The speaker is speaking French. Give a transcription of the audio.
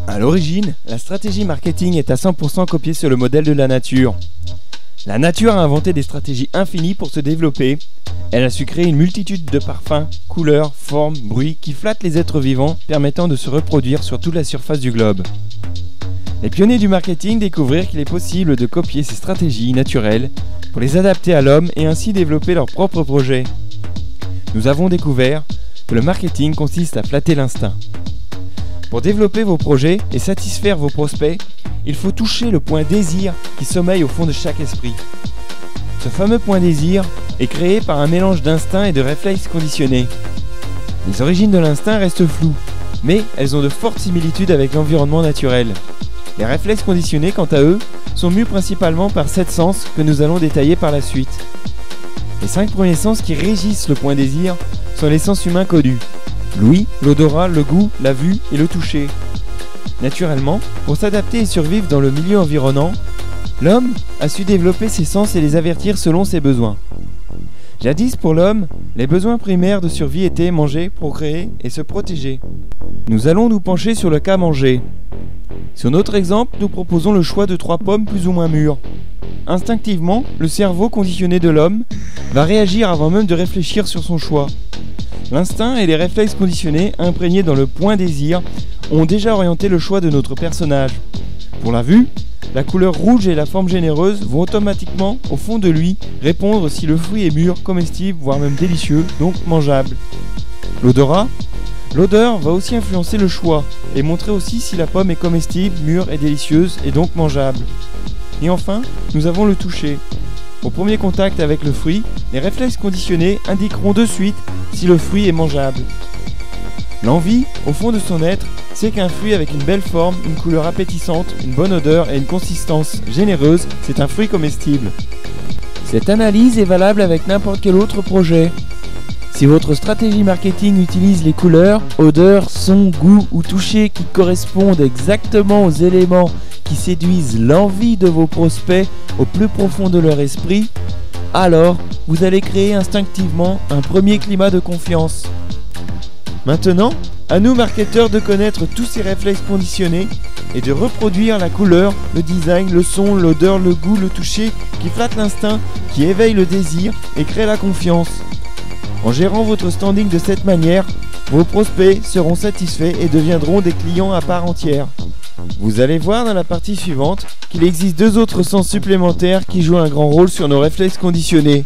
À l'origine, la stratégie marketing est à 100% copiée sur le modèle de la nature. La nature a inventé des stratégies infinies pour se développer. Elle a su créer une multitude de parfums, couleurs, formes, bruits qui flattent les êtres vivants, permettant de se reproduire sur toute la surface du globe. Les pionniers du marketing découvrirent qu'il est possible de copier ces stratégies naturelles pour les adapter à l'homme et ainsi développer leurs propres projets. Nous avons découvert que le marketing consiste à flatter l'instinct. Pour développer vos projets et satisfaire vos prospects, il faut toucher le point désir qui sommeille au fond de chaque esprit. Ce fameux point désir est créé par un mélange d'instinct et de réflexes conditionnés. Les origines de l'instinct restent floues, mais elles ont de fortes similitudes avec l'environnement naturel. Les réflexes conditionnés, quant à eux, sont mus principalement par 7 sens que nous allons détailler par la suite. Les 5 premiers sens qui régissent le point désir sont les sens humains connus: l'ouïe, l'odorat, le goût, la vue et le toucher. Naturellement, pour s'adapter et survivre dans le milieu environnant, l'homme a su développer ses sens et les avertir selon ses besoins. Jadis, pour l'homme, les besoins primaires de survie étaient manger, procréer et se protéger. Nous allons nous pencher sur le cas manger. Sur notre exemple, nous proposons le choix de 3 pommes plus ou moins mûres. Instinctivement, le cerveau conditionné de l'homme va réagir avant même de réfléchir sur son choix. L'instinct et les réflexes conditionnés imprégnés dans le point désir ont déjà orienté le choix de notre personnage. Pour la vue, la couleur rouge et la forme généreuse vont automatiquement, au fond de lui, répondre si le fruit est mûr, comestible, voire même délicieux, donc mangeable. L'odorat, l'odeur va aussi influencer le choix et montrer aussi si la pomme est comestible, mûre et délicieuse et donc mangeable. Et enfin, nous avons le toucher. Au premier contact avec le fruit, les réflexes conditionnés indiqueront de suite si le fruit est mangeable. L'envie, au fond de son être, sait qu'un fruit avec une belle forme, une couleur appétissante, une bonne odeur et une consistance généreuse, c'est un fruit comestible. Cette analyse est valable avec n'importe quel autre projet. Si votre stratégie marketing utilise les couleurs, odeurs, sons, goûts ou touchés qui correspondent exactement aux éléments qui séduisent l'envie de vos prospects au plus profond de leur esprit, alors vous allez créer instinctivement un premier climat de confiance. Maintenant, à nous marketeurs de connaître tous ces réflexes conditionnés et de reproduire la couleur, le design, le son, l'odeur, le goût, le toucher qui flattent l'instinct, qui éveillent le désir et créent la confiance. En gérant votre standing de cette manière, vos prospects seront satisfaits et deviendront des clients à part entière. Vous allez voir dans la partie suivante qu'il existe 2 autres sens supplémentaires qui jouent un grand rôle sur nos réflexes conditionnés.